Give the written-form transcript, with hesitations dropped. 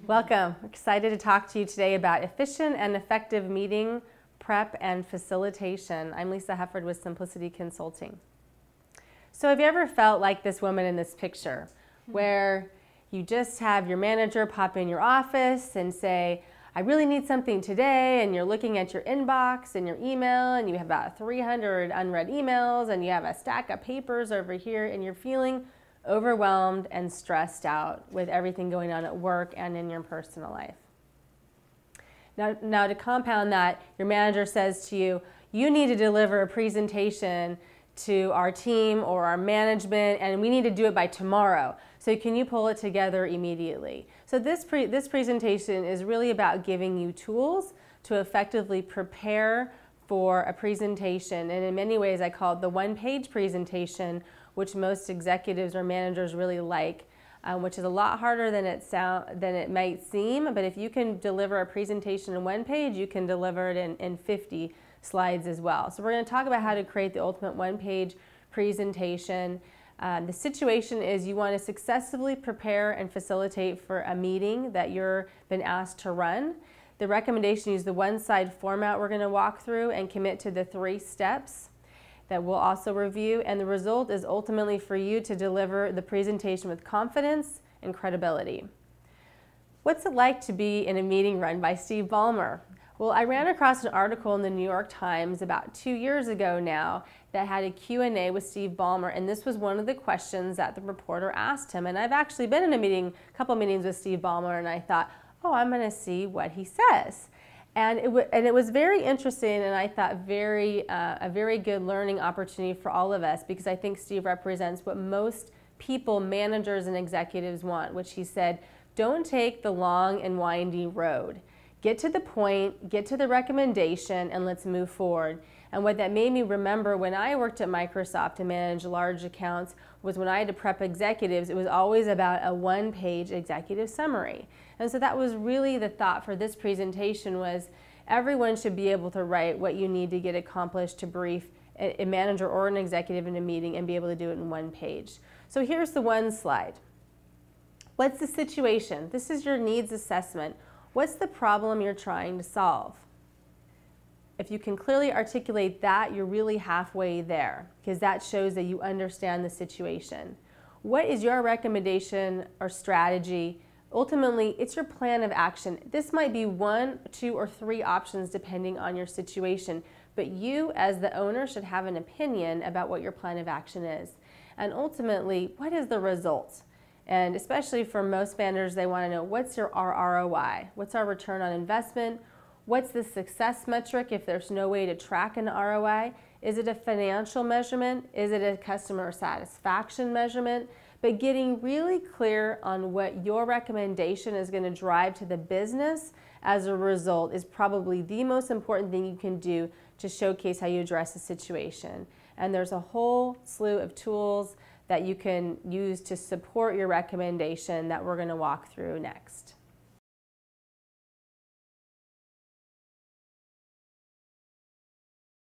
Welcome. Excited to talk to you today about efficient and effective meeting prep and facilitation. I'm Lisa Hefford with Simplicity Consulting. So have you ever felt like this woman in this picture where you just have your manager pop in your office and say, I really need something today, and you're looking at your inbox and your email and you have about 300 unread emails and you have a stack of papers over here and you're feeling overwhelmed and stressed out with everything going on at work and in your personal life. Now to compound that, your manager says to you, you need to deliver a presentation to our team or our management, and we need to do it by tomorrow. So can you pull it together immediately? So this presentation is really about giving you tools to effectively prepare for a presentation. And in many ways, I call it the one-page presentation, which most executives or managers really like, which is a lot harder than it might seem. But if you can deliver a presentation in one page, you can deliver it in 50 slides as well. So we're going to talk about how to create the ultimate one-page presentation. The situation is you want to successfully prepare and facilitate for a meeting that you've been asked to run. The recommendation, use the one-slide format we're going to walk through and commit to the 3 steps that we'll also review. And the result is ultimately for you to deliver the presentation with confidence and credibility. What's it like to be in a meeting run by Steve Ballmer? Well, I ran across an article in the New York Times about 2 years ago now that had a Q&A with Steve Ballmer, and this was one of the questions that the reporter asked him. And I've actually been in a couple meetings with Steve Ballmer, and I thought, oh, I'm going to see what he says. And it was very interesting, and I thought a very good learning opportunity for all of us, because I think Steve represents what most people, managers and executives want, which he said, don't take the long and windy road. Get to the point, get to the recommendation, and let's move forward. And what that made me remember when I worked at Microsoft and managed large accounts was when I had to prep executives, it was always about a one-page executive summary. And so that was really the thought for this presentation, was everyone should be able to write what you need to get accomplished to brief a manager or an executive in a meeting and be able to do it in one page. So here's the one slide. What's the situation? This is your needs assessment. What's the problem you're trying to solve? If you can clearly articulate that, you're really halfway there, because that shows that you understand the situation. What is your recommendation or strategy? Ultimately, it's your plan of action. This might be 1, 2, or 3 options depending on your situation, but you as the owner should have an opinion about what your plan of action is. And ultimately, what is the result? And especially for most managers, they want to know, what's our ROI? What's our return on investment? What's the success metric if there's no way to track an ROI? Is it a financial measurement? Is it a customer satisfaction measurement? But getting really clear on what your recommendation is going to drive to the business as a result is probably the most important thing you can do to showcase how you address the situation. And there's a whole slew of tools that you can use to support your recommendation that we're going to walk through next.